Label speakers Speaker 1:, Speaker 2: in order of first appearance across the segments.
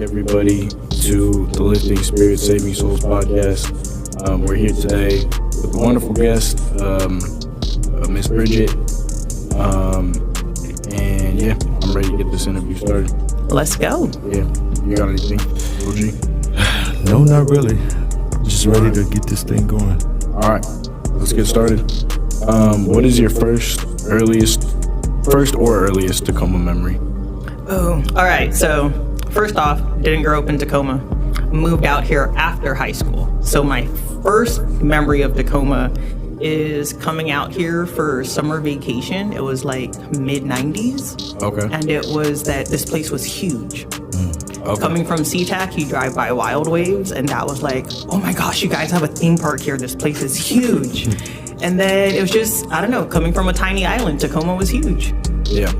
Speaker 1: Everybody to the Lifting Spirit Saving Souls podcast. We're here today with a wonderful guest, Miss BriGid. And yeah, I'm ready to get this interview started.
Speaker 2: Let's go.
Speaker 1: Yeah, you got anything, OG?
Speaker 3: No, not really. Just ready to get this thing going.
Speaker 1: All right, let's get started. What is your first or earliest Tacoma memory?
Speaker 2: Oh, all right. So first off, didn't grow up in Tacoma. Moved out here after high school. So my first memory of Tacoma is coming out here for summer vacation. It was like mid-90s.
Speaker 1: Okay.
Speaker 2: And it was that this place was huge.
Speaker 1: Okay.
Speaker 2: Coming from SeaTac, you drive by Wild Waves, and that was like, oh my gosh, you guys have a theme park here. This place is huge. And then it was just, I don't know, coming from a tiny island, Tacoma was huge.
Speaker 1: Yeah.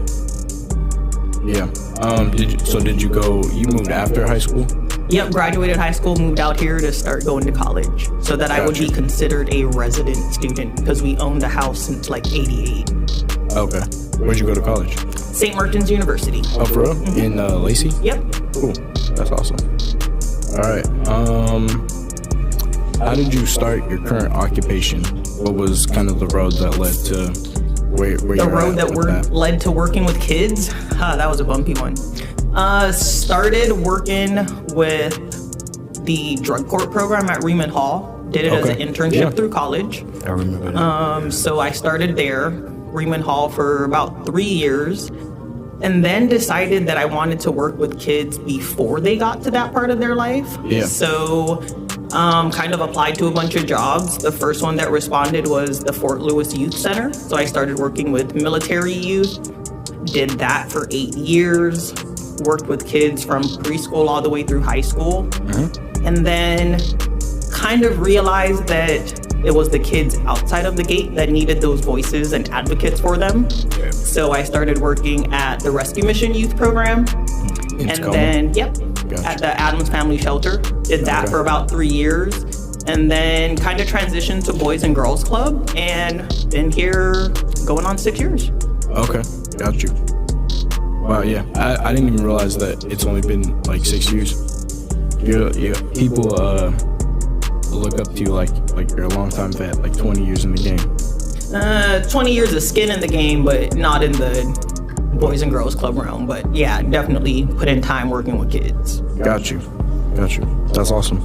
Speaker 1: Did you moved after high school?
Speaker 2: Yep, graduated high school, moved out here to start going to college so that I would be considered a resident student because we owned the house since like 88.
Speaker 1: Okay. Where'd you go to college?
Speaker 2: St. Martin's University.
Speaker 1: Oh, for real? Mm-hmm. In Lacey?
Speaker 2: Yep.
Speaker 1: Cool. That's awesome. All right. How did you start your current occupation? What was kind of the road that led to where
Speaker 2: the road that led to working with kids? That was a bumpy one. Started working with the drug court program at Reman Hall. Did it as an internship through college.
Speaker 3: I remember that.
Speaker 2: So I started there, Reman Hall, for about 3 years, and then decided that I wanted to work with kids before they got to that part of their life.
Speaker 1: Yeah.
Speaker 2: So kind of applied to a bunch of jobs. The first one that responded was the Fort Lewis Youth Center. So I started working with military youth, did that for 8 years, worked with kids from preschool all the way through high school. Mm-hmm. And then kind of realized that it was the kids outside of the gate that needed those voices and advocates for them. Okay. So I started working at the Rescue Mission Youth Program.
Speaker 1: In
Speaker 2: and
Speaker 1: Tacoma?
Speaker 2: then,
Speaker 1: Gotcha.
Speaker 2: At the Adams Family Shelter. Did that for about 3 years. And then kind of transitioned to Boys and Girls Club and been here going on 6 years.
Speaker 1: Okay, got you. Wow, yeah. I didn't even realize that it's only been like 6 years. People look up to you like you're a long time vet, like 20 years in the game.
Speaker 2: 20 years of skin in the game, but not in the Boys and Girls Club realm. But yeah, definitely put in time working with kids.
Speaker 1: Got you. That's awesome.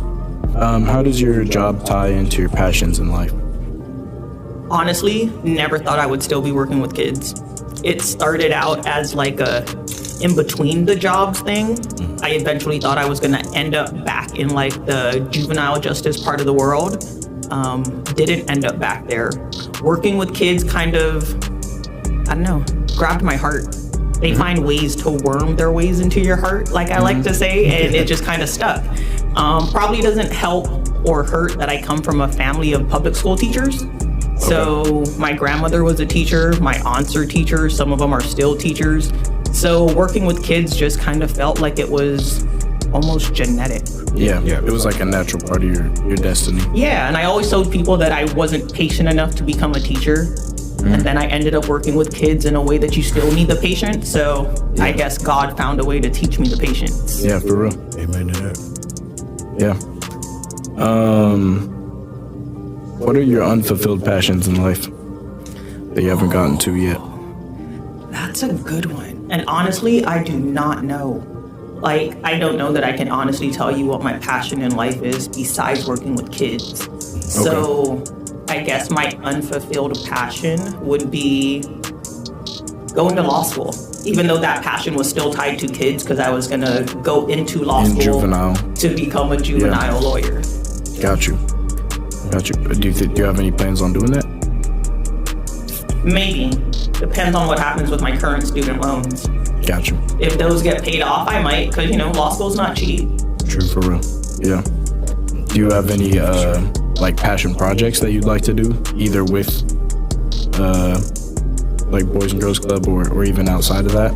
Speaker 1: How does your job tie into your passions in life?
Speaker 2: Honestly, never thought I would still be working with kids. It started out as like a in between the jobs thing. I eventually thought I was gonna end up back in like the juvenile justice part of the world. Didn't end up back there. Working with kids kind of, I don't know, grabbed my heart. They find ways to worm their ways into your heart, like I like to say, and it just kind of stuck. Probably doesn't help or hurt that I come from a family of public school teachers. So my grandmother was a teacher, my aunts are teachers, some of them are still teachers. So working with kids just kind of felt like it was almost genetic.
Speaker 1: Yeah, it was like a natural part of your destiny.
Speaker 2: Yeah, and I always told people that I wasn't patient enough to become a teacher. And then I ended up working with kids in a way that you still need the patience. So I guess God found a way to teach me the patience.
Speaker 1: Yeah, for real.
Speaker 3: Amen to that.
Speaker 1: Yeah. What are your unfulfilled passions in life that you haven't gotten to yet?
Speaker 2: That's a good one. And honestly, I do not know. Like, I don't know that I can honestly tell you what my passion in life is besides working with kids. So I guess my unfulfilled passion would be going to law school, even though that passion was still tied to kids because I was going to go into law
Speaker 1: In
Speaker 2: school
Speaker 1: juvenile.
Speaker 2: to become a juvenile lawyer.
Speaker 1: Got you. Do you have any plans on doing that?
Speaker 2: Maybe. Depends on what happens with my current student loans.
Speaker 1: Got you.
Speaker 2: If those get paid off, I might, because, law school's not cheap.
Speaker 1: True, for real. Yeah. Do you have any, like, passion projects that you'd like to do, either with, like, Boys and Girls Club or even outside of that?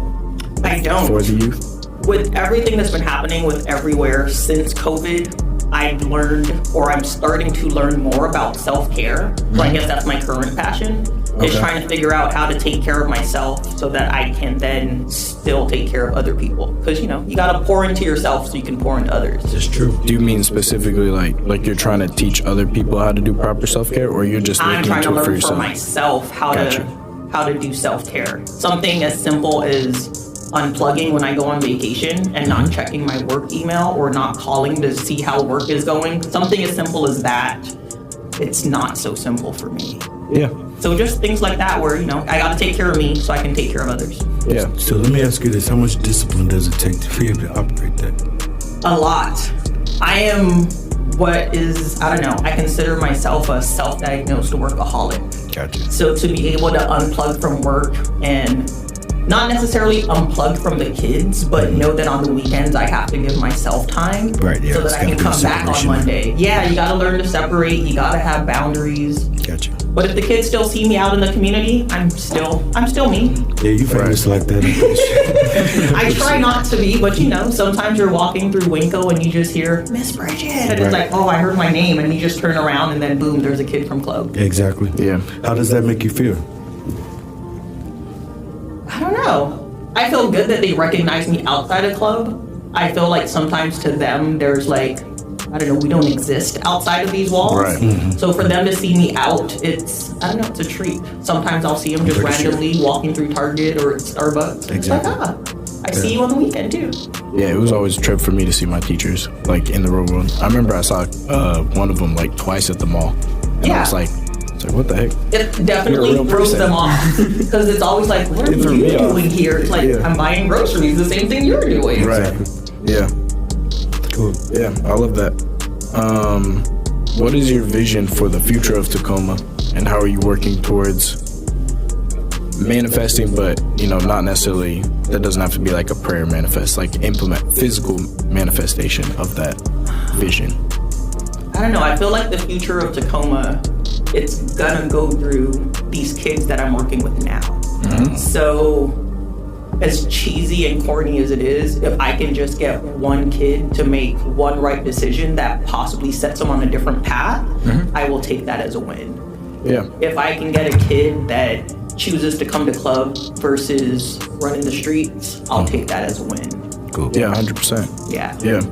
Speaker 2: I don't.
Speaker 1: For the youth?
Speaker 2: With everything that's been happening with everywhere since COVID, I've learned, or I'm starting to learn more about self-care. So I guess that's my current passion, is trying to figure out how to take care of myself so that I can then still take care of other people. Because, you gotta pour into yourself so you can pour into others.
Speaker 3: That's true.
Speaker 1: Do you mean specifically like you're trying to teach other people how to do proper self-care, or you're just
Speaker 2: I'm
Speaker 1: looking
Speaker 2: trying to
Speaker 1: into it for
Speaker 2: learn for
Speaker 1: yourself?
Speaker 2: myself how to do self-care. Something as simple as unplugging when I go on vacation and not checking my work email or not calling to see how work is going. Something as simple as that, it's not so simple for me.
Speaker 1: Yeah.
Speaker 2: So just things like that where, I gotta take care of me so I can take care of others.
Speaker 1: Yeah.
Speaker 3: So let me ask you this: how much discipline does it take for you to operate that?
Speaker 2: A lot. I am I consider myself a self-diagnosed workaholic.
Speaker 3: Gotcha.
Speaker 2: So to be able to unplug from work and not necessarily unplug from the kids, but know that on the weekends I have to give myself time
Speaker 3: Right, yeah,
Speaker 2: so that
Speaker 3: it's
Speaker 2: I can
Speaker 3: gotta be
Speaker 2: come back on
Speaker 3: separation.
Speaker 2: Monday. Yeah, you gotta learn to separate, you gotta have boundaries.
Speaker 3: Gotcha.
Speaker 2: But if the kids still see me out in the community, I'm still me.
Speaker 3: Yeah, you famous like that.
Speaker 2: I try not to be, but sometimes you're walking through Winco and you just hear, Miss BriGid, and it's like, oh, I heard my name, and you just turn around and then boom, there's a kid from club.
Speaker 3: Exactly.
Speaker 1: Yeah.
Speaker 3: How does that make you feel?
Speaker 2: I don't know. I feel good that they recognize me outside of club. I feel like sometimes to them, there's like, I don't know, we don't exist outside of these walls.
Speaker 1: Right.
Speaker 2: So for them to see me out, it's a treat. Sometimes I'll see them just randomly walking through Target or Starbucks.
Speaker 3: Exactly.
Speaker 2: It's like, I see you on the weekend too.
Speaker 1: Yeah, it was always a trip for me to see my teachers, like, in the real world. I remember I saw one of them, like, twice at the mall. And I was like, what the heck?
Speaker 2: It definitely
Speaker 1: You're a real
Speaker 2: throws
Speaker 1: person.
Speaker 2: them off. Because it's always like, what are
Speaker 1: It threw
Speaker 2: you
Speaker 1: me off.
Speaker 2: doing here? It's like, I'm buying groceries, the same thing you're doing.
Speaker 1: Right. Yeah.
Speaker 3: Cool.
Speaker 1: Yeah, I love that. What is your vision for the future of Tacoma, and how are you working towards manifesting, but not necessarily, that doesn't have to be like a prayer manifest, like implement physical manifestation of that vision?
Speaker 2: I don't know, I feel like the future of Tacoma, it's gonna go through these kids that I'm working with now. So as cheesy and corny as it is, if I can just get one kid to make one right decision that possibly sets them on a different path, I will take that as a win.
Speaker 1: Yeah.
Speaker 2: If I can get a kid that chooses to come to club versus running the streets, I'll take that as a win.
Speaker 3: Cool.
Speaker 1: Yeah, 100%.
Speaker 2: Yeah.
Speaker 1: Yeah.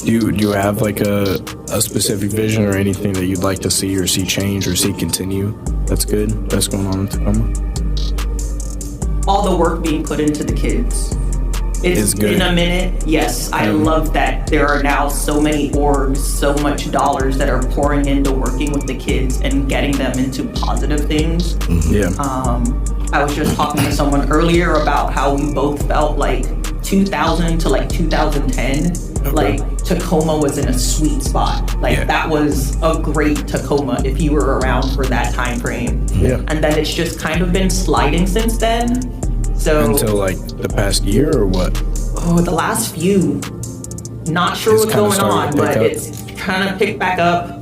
Speaker 1: Do you have like a specific vision or anything that you'd like to see or see change or see continue that's going on in Tacoma?
Speaker 2: All the work being put into the kids. It's
Speaker 1: good.
Speaker 2: been a minute. Yes, I love that there are now so many orgs, so much dollars that are pouring into working with the kids and getting them into positive things.
Speaker 1: Yeah.
Speaker 2: I was just talking to someone earlier about how we both felt like 2000 to like 2010, like Tacoma was in a sweet spot. Like that was a great Tacoma if you were around for that time frame.
Speaker 1: Yeah.
Speaker 2: And then it's just kind of been sliding since then. So
Speaker 1: Until like the past year or what?
Speaker 2: the last few, not sure
Speaker 1: It's
Speaker 2: what's
Speaker 1: kinda
Speaker 2: going
Speaker 1: starting
Speaker 2: on,
Speaker 1: to pick
Speaker 2: but
Speaker 1: up.
Speaker 2: it's trying to pick back up.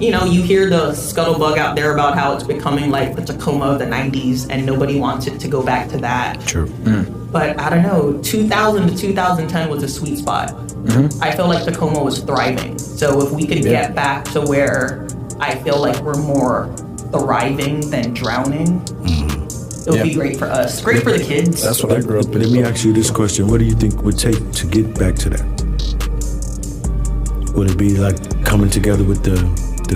Speaker 2: You hear the scuttlebug out there about how it's becoming like the Tacoma of the 90s and nobody wants it to go back to that.
Speaker 3: True.
Speaker 2: But I don't know, 2000 to 2010 was a sweet spot. I feel like Tacoma was thriving. So if we could get back to where I feel like we're more thriving than drowning, it would be great for us. Great for the kids.
Speaker 1: That's what I grew up
Speaker 3: Let
Speaker 1: in.
Speaker 3: me ask you this question: what do you think would take to get back to that? Would it be like coming together with the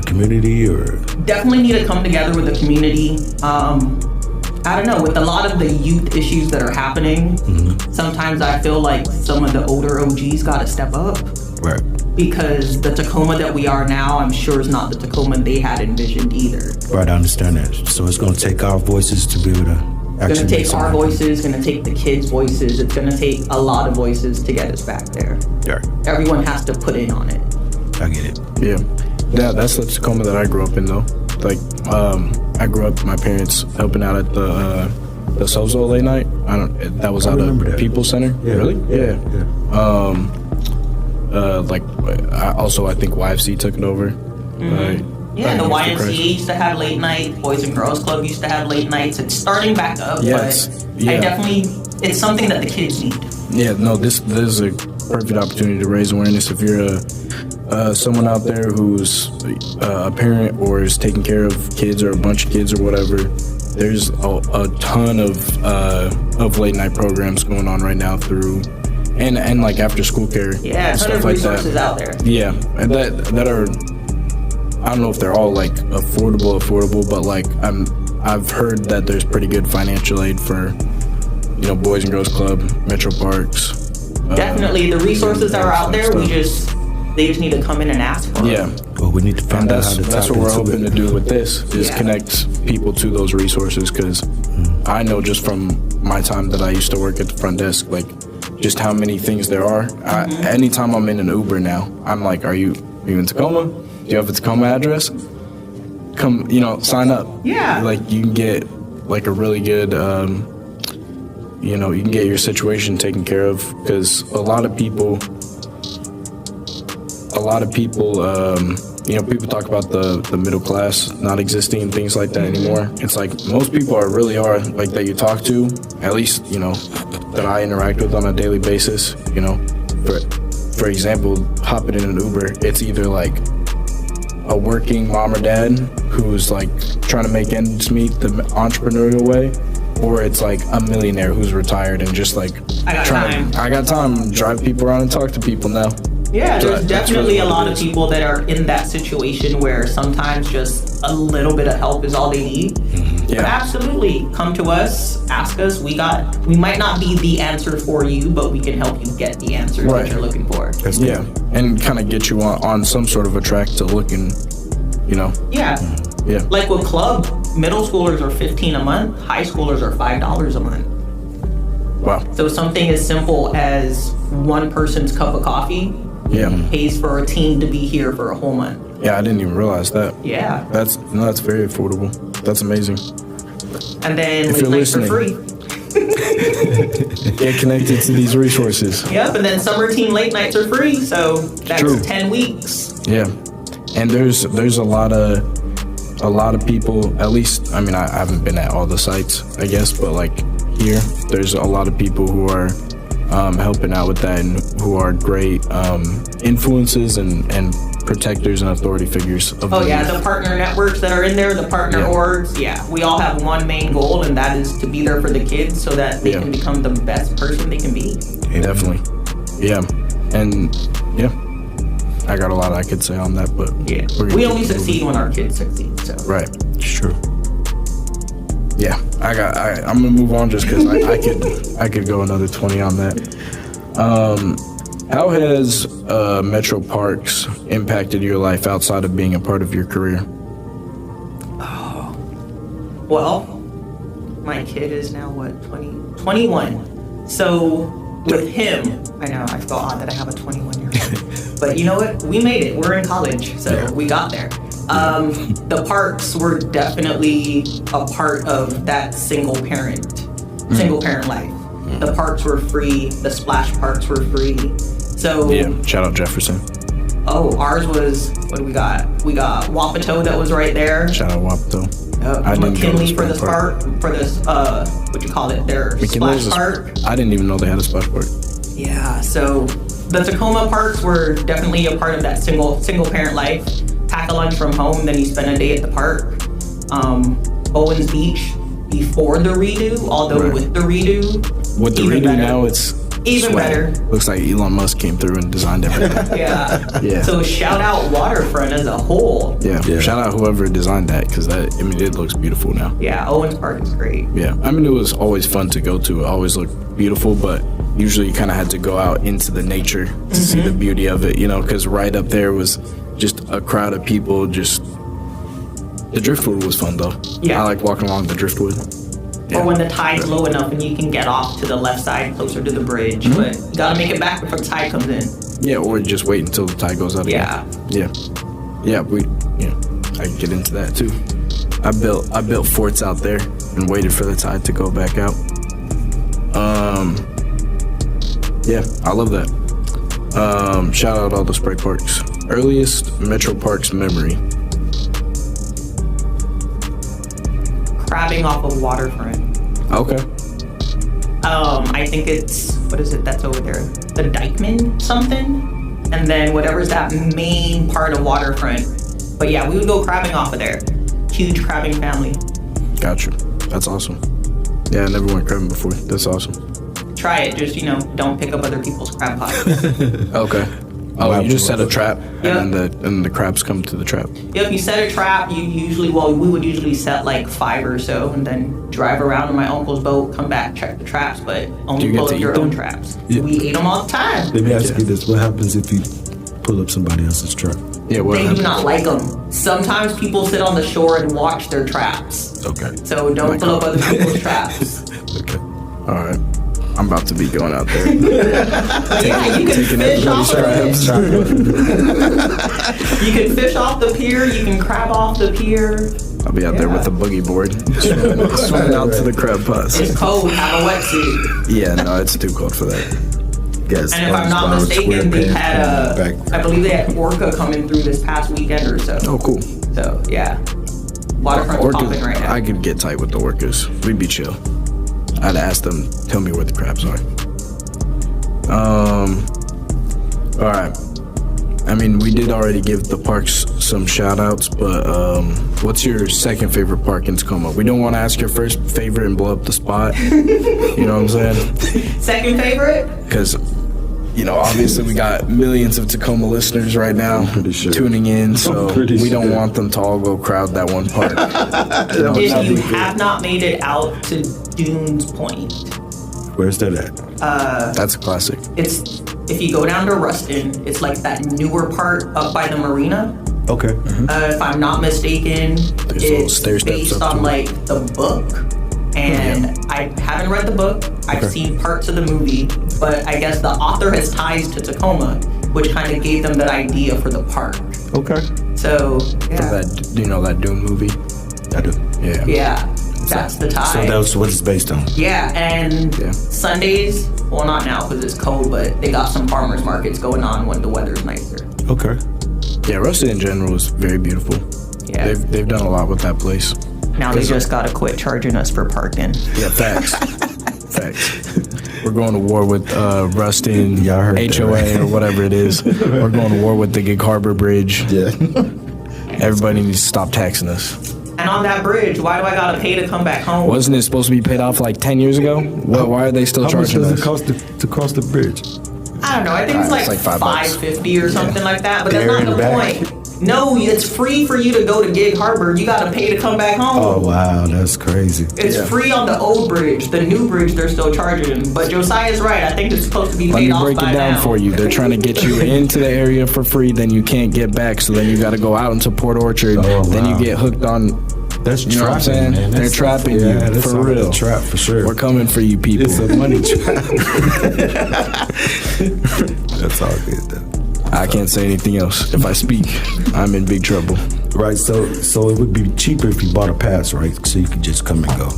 Speaker 3: community, or
Speaker 2: Definitely need to come together with the community. I don't know, with a lot of the youth issues that are happening, sometimes I feel like some of the older OGs gotta step up.
Speaker 3: right?
Speaker 2: Because the Tacoma that we are now, I'm sure is not the Tacoma they had envisioned either.
Speaker 3: Right, I understand that. So it's going to take our voices to be able to
Speaker 2: It's going to take our voices, going to take the kids' voices. It's going to take a lot of voices to get us back there.
Speaker 3: Yeah.
Speaker 2: Everyone has to put in on it.
Speaker 3: I get it.
Speaker 1: Yeah, that's the Tacoma that I grew up in, though. Like, I grew up with my parents helping out at the Sozo late night. That was out of People's Center.
Speaker 3: Yeah.
Speaker 1: Really? Yeah. Like, I think YFC took it over.
Speaker 2: Yeah, the YMCA used to have late night. Boys and Girls Club used to have late nights. It's starting back up, but it's something that the kids need. Yeah, no,
Speaker 1: this is a perfect opportunity to raise awareness. If you're someone out there who's a parent or is taking care of kids or a bunch of kids or whatever, there's a ton of late night programs going on right now through and like after school care.
Speaker 2: Yeah, a ton of resources out there.
Speaker 1: Yeah, and that are, I don't know if they're all like affordable, but like I've heard that there's pretty good financial aid for, Boys and Girls Club, Metro Parks.
Speaker 2: Definitely, the resources are out there. They just need to come in and ask for them.
Speaker 1: Yeah.
Speaker 3: Well, we need to find out how to
Speaker 1: that's what we're hoping to do with this, is connect people to those resources, because I know just from my time that I used to work at the front desk, like just how many things there are. Anytime I'm in an Uber now, I'm like, are you in Tacoma? Do you have a Tacoma address? Come, sign up.
Speaker 2: Yeah.
Speaker 1: Like you can get like a really good, you can get your situation taken care of, because a lot of people, people talk about the middle class not existing and things like that anymore. It's like most people are like that you talk to, at least, that I interact with on a daily basis, for example, hopping in an Uber, it's either like a working mom or dad who's like trying to make ends meet the entrepreneurial way, or it's like a millionaire who's retired and just like I got time, drive people around and talk to people now.
Speaker 2: Yeah, there's definitely a lot of people that are in that situation where sometimes just a little bit of help is all they need. Yeah. But absolutely, come to us, ask us. We might not be the answer for you, but we can help you get the answer that you're looking for.
Speaker 1: Yeah, and kind of get you on some sort of a track to looking,
Speaker 2: Yeah.
Speaker 1: Yeah.
Speaker 2: Like with club, middle schoolers are $15 a month, high schoolers are $5 a month.
Speaker 1: Wow.
Speaker 2: So something as simple as one person's cup of coffee pays for a team to be here for a whole month.
Speaker 1: Yeah, I didn't even realize that.
Speaker 2: Yeah.
Speaker 1: That's very affordable. That's amazing.
Speaker 2: And then late nights for free.
Speaker 1: Get connected to these resources.
Speaker 2: Yep, and then summer team late nights are free, so that's 10 weeks.
Speaker 1: Yeah. And there's a lot of people, at least, I haven't been at all the sites, I guess, but like here, there's a lot of people who are helping out with that and who are great influences and protectors and authority figures of
Speaker 2: the partner networks that are in there, the partner orgs, we all have one main goal, and that is to be there for the kids so that they can become the best person they can be.
Speaker 1: Definitely. Yeah. And I got a lot I could say on that, but
Speaker 2: we only succeed when our kids succeed. So
Speaker 1: right, it's true. Yeah, I'm gonna move on just because I could go another 20 on that. How has Metro Parks impacted your life outside of being a part of your career?
Speaker 2: Well, my kid is now 21. So with him, I know I feel odd that I have a 21-year-old, but you know what? We made it. We're in college, so we got there. The parks were definitely a part of that single parent life. The parks were free. The splash parks were free. So
Speaker 1: shout out Jefferson.
Speaker 2: Oh, ours was, what do we got? We got Wapato that was right there.
Speaker 1: Shout out Wapato.
Speaker 2: McKinley for this park, for this their splash park.
Speaker 1: I didn't even know they had a splash park.
Speaker 2: Yeah, so the Tacoma parks were definitely a part of that single parent life. Pack a lunch from home, then you spend a day at the park. Owens Beach before the redo, although with the redo,
Speaker 1: with the redo better. Now it's
Speaker 2: even better.
Speaker 1: Looks like Elon Musk came through and designed everything.
Speaker 2: Yeah. So shout out Waterfront as a whole.
Speaker 1: Yeah. Shout out whoever designed that, because it looks beautiful now.
Speaker 2: Yeah, Owens Park is great.
Speaker 1: Yeah, it was always fun to go to. It always looked beautiful, but usually you kind of had to go out into the nature to see the beauty of it, because right up there was just a crowd of people. Just the driftwood was fun though. Yeah, I like walking along the driftwood. Yeah.
Speaker 2: Or when the tide's low enough and you can get off to the left side closer to the bridge. But you gotta make it back before the tide comes in.
Speaker 1: Yeah, or just wait until the tide goes out
Speaker 2: Yeah.
Speaker 1: again. Yeah, I can get into that too. I built forts out there and waited for the tide to go back out. Yeah, I love that. Shout out all the spray parks. Earliest Metro Parks memory.
Speaker 2: Crabbing off of waterfront.
Speaker 1: Okay.
Speaker 2: I think it's, what is it that's over there? The Dykeman something? And then whatever's that main part of waterfront. But yeah, we would go crabbing off of there. Huge crabbing family.
Speaker 1: Gotcha. That's awesome. Yeah, I never went crabbing before. That's awesome.
Speaker 2: Try it, just, don't pick up other people's crab pots.
Speaker 1: Okay. Oh, you just set a trap,
Speaker 2: Yep.
Speaker 1: and the crabs come to the trap.
Speaker 2: Yep, you set a trap, we would usually set like 5 or so and then drive around in my uncle's boat, come back, check the traps, but
Speaker 1: Do
Speaker 2: only
Speaker 1: you get
Speaker 2: pull
Speaker 1: to
Speaker 2: up
Speaker 1: eat
Speaker 2: your
Speaker 1: them?
Speaker 2: own traps.
Speaker 3: Yeah.
Speaker 2: We ate them all the time.
Speaker 3: Let me ask you this: what happens if you pull up somebody else's trap?
Speaker 1: Yeah, what
Speaker 2: They do
Speaker 1: happened?
Speaker 2: not like them. Sometimes people sit on the shore and watch their traps.
Speaker 3: Okay.
Speaker 2: So don't pull up other people's traps.
Speaker 3: Okay.
Speaker 1: All right. I'm about to be going out there.
Speaker 2: Yeah, you can
Speaker 1: Taking
Speaker 2: fish off
Speaker 1: everybody's
Speaker 2: the You can fish off the pier, you can crab off the pier.
Speaker 1: I'll be out there with a boogie board, swimming out to the crab pots.
Speaker 2: It's cold, have a wetsuit.
Speaker 1: Yeah, no, it's too cold for that.
Speaker 3: Yes.
Speaker 2: And if I'm not mistaken, they had I believe they had orca coming through this past weekend or so.
Speaker 1: Oh, cool.
Speaker 2: So yeah, waterfront's popping right now.
Speaker 1: I could get tight with the orcas. We'd be chill. I'd ask them, tell me where the crabs are. All right. I mean, we did already give the parks some shout outs, but what's your second favorite park in Tacoma? We don't want to ask your first favorite and blow up the spot. You know what I'm saying?
Speaker 2: Second favorite?
Speaker 1: Because, obviously we got millions of Tacoma listeners right now
Speaker 3: pretty sure.
Speaker 1: tuning in, so
Speaker 3: pretty
Speaker 1: we don't
Speaker 3: sure.
Speaker 1: want them to all go crowd that one park.
Speaker 2: If you have not made it out to Dunes Point,
Speaker 3: Where's that at?
Speaker 1: That's a classic.
Speaker 2: it's if you go down to Ruston, it's like that newer part up by the marina.
Speaker 3: Okay.
Speaker 2: If I'm not mistaken,
Speaker 1: There's little
Speaker 2: it's
Speaker 1: stair steps
Speaker 2: based
Speaker 1: up
Speaker 2: on
Speaker 1: to it.
Speaker 2: like the book. And I haven't read the book. I've seen parts of the movie, but I guess the author has ties to Tacoma, which kind of gave them that idea for the park.
Speaker 3: Okay.
Speaker 2: So yeah,
Speaker 1: Do you know that Dune movie?
Speaker 3: I do.
Speaker 1: Yeah.
Speaker 2: yeah, that's the tie.
Speaker 3: So that's what it's based on.
Speaker 2: Yeah, and
Speaker 1: Yeah.
Speaker 2: Sundays, well, not now because it's cold, but they got some farmers markets going on when the weather's nicer.
Speaker 3: Okay.
Speaker 1: Yeah, Ruston in general is very beautiful.
Speaker 2: Yeah.
Speaker 1: They've done a lot with that place.
Speaker 2: Now they just gotta quit charging us for parking.
Speaker 1: Yeah, facts. Facts. We're going to war with Ruston,
Speaker 3: Yeah, I heard that,
Speaker 1: HOA,
Speaker 3: right?
Speaker 1: or whatever it is. We're going to war with the Gig Harbor Bridge.
Speaker 3: Yeah.
Speaker 1: Everybody needs to stop taxing us.
Speaker 2: And on that bridge, why do I gotta pay to come back home?
Speaker 1: Wasn't it supposed to be paid off like 10 years ago? Why are they still
Speaker 3: How much
Speaker 1: charging
Speaker 3: does
Speaker 1: us?
Speaker 3: it cost to cross the bridge?
Speaker 2: I don't know. I think it's
Speaker 1: It's
Speaker 2: like
Speaker 1: like $5.
Speaker 2: $5.50 or something like that. But
Speaker 3: There
Speaker 2: that's
Speaker 3: in
Speaker 2: not
Speaker 3: the
Speaker 2: the
Speaker 3: back.
Speaker 2: point. No, it's free for you to go to Gig Harbor. You gotta pay to come back home.
Speaker 3: Oh wow, that's crazy.
Speaker 2: It's free on the old bridge. The new bridge, they're still charging. But Josiah's right. I think it's supposed to be
Speaker 1: Let
Speaker 2: paid
Speaker 1: me
Speaker 2: off
Speaker 1: break
Speaker 2: by
Speaker 1: it down
Speaker 2: now.
Speaker 1: for you. They're trying to get you into the area for free, then you can't get back. So then you got to go out into Port Orchard.
Speaker 3: Oh,
Speaker 1: Then you
Speaker 3: wow.
Speaker 1: get hooked on.
Speaker 3: That's
Speaker 1: You know what I'm
Speaker 3: trapping,
Speaker 1: saying?
Speaker 3: man.
Speaker 1: They're
Speaker 3: That's-
Speaker 1: trapping you,
Speaker 3: yeah, that's
Speaker 1: for
Speaker 3: a
Speaker 1: real.
Speaker 3: trap for sure.
Speaker 1: We're coming for you, people.
Speaker 3: It's a money trap. That's all good though.
Speaker 1: I can't say anything else. If I speak, I'm in big trouble.
Speaker 3: Right, so it would be cheaper if you bought a pass, right? So you could just come and go.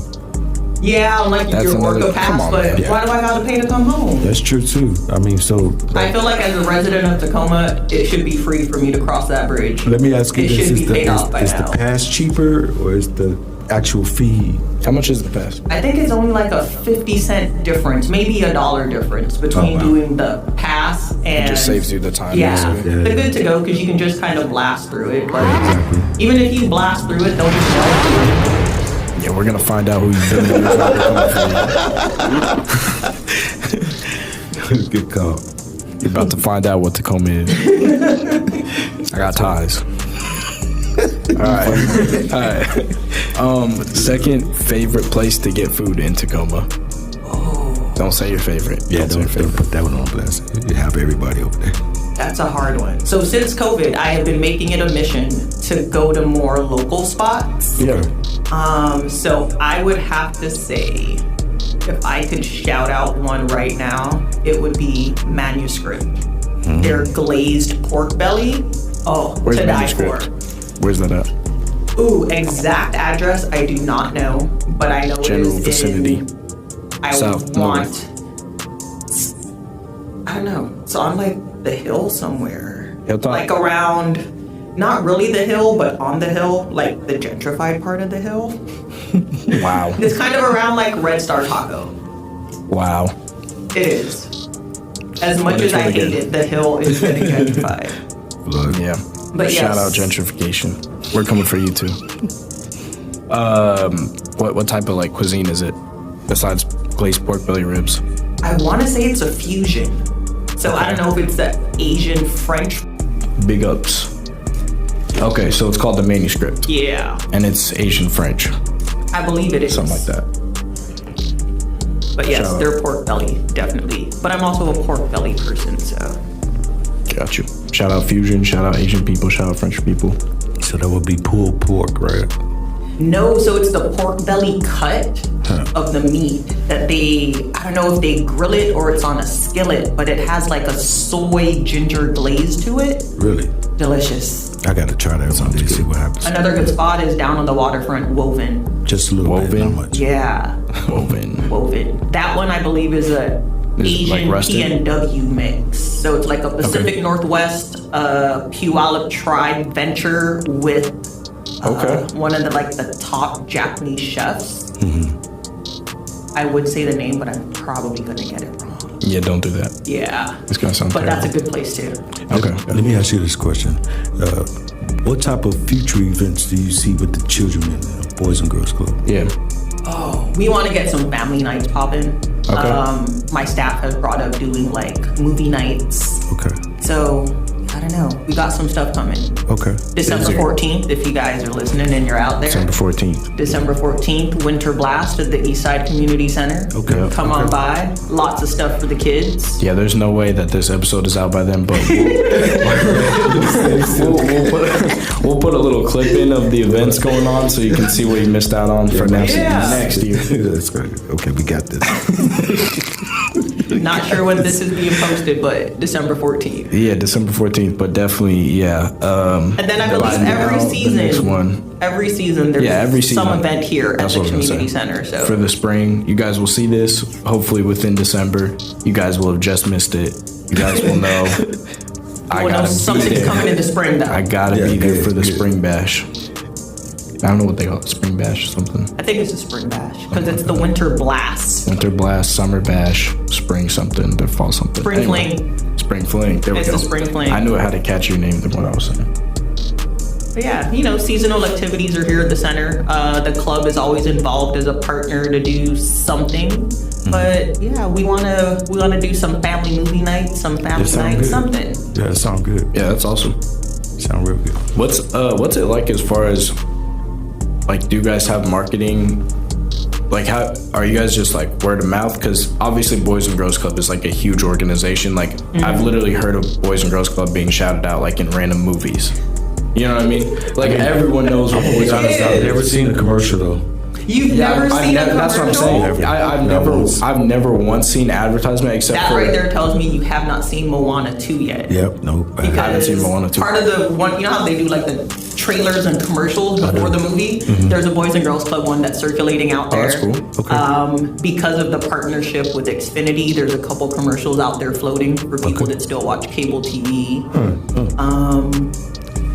Speaker 2: Yeah, like
Speaker 1: That's
Speaker 2: your
Speaker 1: another-
Speaker 2: Orca
Speaker 1: come
Speaker 2: pass,
Speaker 1: on,
Speaker 2: but
Speaker 1: man.
Speaker 2: why do I gotta pay to come home?
Speaker 3: That's true too. I mean, so
Speaker 2: I feel like as a resident of Tacoma, it should be free for me to cross that bridge.
Speaker 3: let me ask you
Speaker 2: It
Speaker 3: this:
Speaker 2: should
Speaker 3: is
Speaker 2: be
Speaker 3: the
Speaker 2: paid off by
Speaker 3: is
Speaker 2: now.
Speaker 3: the pass cheaper or is the actual fee?
Speaker 1: How much is the pass?
Speaker 2: I think it's only like a 50-cent difference, maybe $1 difference between
Speaker 3: Oh, wow.
Speaker 2: doing the pass and
Speaker 1: It just saves you the time.
Speaker 2: Yeah,
Speaker 1: basically.
Speaker 3: Yeah.
Speaker 2: they're good to go because you can just kind of blast through it. But
Speaker 3: Exactly.
Speaker 2: even if you blast through it, they'll just know.
Speaker 1: Yeah, we're gonna find out who you've been with.
Speaker 3: Good call.
Speaker 1: You're about to find out what Tacoma is. I got ties. All right. Second favorite place to get food in Tacoma. Don't say your favorite.
Speaker 3: Yeah,
Speaker 1: say your
Speaker 3: don't
Speaker 1: favorite.
Speaker 3: put that one on blast. You have everybody over there.
Speaker 2: That's a hard one. So since COVID, I have been making it a mission to go to more local spots.
Speaker 1: Yeah.
Speaker 2: So I would have to say, if I could shout out one right now, it would be Manuscript. Their glazed pork belly. Oh,
Speaker 1: Where's
Speaker 2: to
Speaker 1: Manuscript?
Speaker 2: die for.
Speaker 1: Where's that at?
Speaker 2: Ooh, exact address I do not know, but I know
Speaker 1: General
Speaker 2: it is
Speaker 1: vicinity.
Speaker 2: I
Speaker 1: South,
Speaker 2: want. I don't know. So I'm like the hill somewhere.
Speaker 1: Hilltop?
Speaker 2: Like around, not really the hill, but on the hill, like the gentrified part of the hill.
Speaker 1: Wow.
Speaker 2: It's kind of around like Red Star Taco.
Speaker 1: Wow.
Speaker 2: It is. As much as I
Speaker 1: really
Speaker 2: hate
Speaker 1: good.
Speaker 2: it, the hill is getting gentrified.
Speaker 3: Look,
Speaker 1: Yeah.
Speaker 2: But
Speaker 1: Shout
Speaker 2: yes.
Speaker 1: out gentrification. We're coming for you too. What type of like cuisine is it? Besides glazed pork belly ribs.
Speaker 2: I want to say it's a fusion. So I don't know if it's the Asian French.
Speaker 1: Big ups. Okay, so it's called the Manuscript.
Speaker 2: Yeah,
Speaker 1: And it's Asian French.
Speaker 2: I believe it is.
Speaker 1: Something like that.
Speaker 2: But yes,
Speaker 1: Shout out.
Speaker 2: they're pork belly, definitely. But I'm also a pork belly person, so.
Speaker 1: Got you. Shout out Fusion, shout out Asian people, shout out French people.
Speaker 3: so that would be pulled pork, right?
Speaker 2: No, so it's the pork belly cut of the meat that I don't know if they grill it or it's on a skillet, but it has like a soy ginger glaze to it.
Speaker 3: Really?
Speaker 2: Delicious.
Speaker 3: I gotta try that one day, see what happens.
Speaker 2: Another good spot is down on the waterfront, Woven.
Speaker 3: Just a little bit,
Speaker 1: Woven?
Speaker 3: not much.
Speaker 2: Yeah,
Speaker 1: Woven.
Speaker 2: Woven. That one I believe is a
Speaker 1: Is it like
Speaker 2: Asian
Speaker 1: rusted?
Speaker 2: PNW mix. So it's like a Pacific Northwest Puyallup tribe venture with one of the top Japanese chefs. I would say the name, but I'm probably gonna get it wrong.
Speaker 1: Yeah, don't do that.
Speaker 2: Yeah,
Speaker 1: It's gonna sound
Speaker 2: but
Speaker 1: terrible.
Speaker 2: that's a good place too.
Speaker 1: Okay.
Speaker 3: Let me ask you this question. What type of future events do you see with the children in the Boys and Girls Club?
Speaker 1: Yeah.
Speaker 2: We want to get some family nights popping.
Speaker 1: Okay.
Speaker 2: My staff has brought up doing like movie nights.
Speaker 3: Okay.
Speaker 2: So I don't know. We got some stuff coming.
Speaker 3: Okay.
Speaker 2: December 14th, if you guys are listening and you're out there.
Speaker 1: December 14th.
Speaker 2: December 14th, Winter Blast at the Eastside Community Center.
Speaker 3: Okay.
Speaker 2: Come on by. Lots of stuff for the kids.
Speaker 1: Yeah, there's no way that this episode is out by then, but we'll put a little clip in of the events going on so you can see what you missed out on for next year.
Speaker 3: That's good. Okay, we got this.
Speaker 2: Not sure when this is being posted, but December 14th.
Speaker 1: Yeah, December 14th, but definitely, yeah.
Speaker 2: And then I believe every season,
Speaker 1: the next one.
Speaker 2: every season there's
Speaker 1: Every season.
Speaker 2: some event here at
Speaker 1: That's
Speaker 2: the
Speaker 1: what I was gonna
Speaker 2: community
Speaker 1: say.
Speaker 2: center. So
Speaker 1: For the spring, you guys will see this hopefully within December. You guys will have just missed it. You guys will know. I
Speaker 2: we'll know
Speaker 1: gotta be
Speaker 2: something's
Speaker 1: there.
Speaker 2: coming into spring though.
Speaker 1: I gotta
Speaker 3: Yeah,
Speaker 1: be there
Speaker 3: good,
Speaker 1: for the
Speaker 3: good.
Speaker 1: spring bash. I don't know what they call it, spring bash or something.
Speaker 2: I think it's a spring bash because it's the Winter Blast.
Speaker 1: Winter blast, summer bash, spring something, the fall something.
Speaker 2: Spring
Speaker 1: Anyway, Spring fling. There we
Speaker 2: It's
Speaker 1: go.
Speaker 2: the spring fling.
Speaker 1: I knew it had a catchier name than what I was saying.
Speaker 2: But yeah, seasonal activities are here at the center. The club is always involved as a partner to do something. But yeah, we wanna do some family movie nights, some family
Speaker 3: sound
Speaker 2: nights,
Speaker 3: good.
Speaker 2: something.
Speaker 3: Yeah, that sounds good.
Speaker 1: Yeah, that's awesome.
Speaker 3: Sound real good.
Speaker 1: What's it like as far as like, do you guys have marketing? Like, how are you guys just like word of mouth? Because obviously, Boys and Girls Club is like a huge organization. Like, I've literally heard of Boys and Girls Club being shouted out like in random movies. You know what I mean? Like everyone knows what Boys and Girls Club
Speaker 3: I've
Speaker 1: is.
Speaker 3: never seen a commercial though.
Speaker 2: You've never seen a commercial?
Speaker 1: That's what I'm saying. I've never once seen advertisement except
Speaker 2: That
Speaker 1: for
Speaker 2: right there tells me you have not seen Moana 2 yet.
Speaker 3: Yep. Nope.
Speaker 1: I haven't seen Moana 2.
Speaker 2: Part of the one, you know how they do like the trailers and commercials before the movie? There's a Boys and Girls Club one that's circulating out there.
Speaker 1: Oh, that's cool.
Speaker 3: Okay.
Speaker 2: Because of the partnership with Xfinity, there's a couple commercials out there floating for people that still watch cable TV.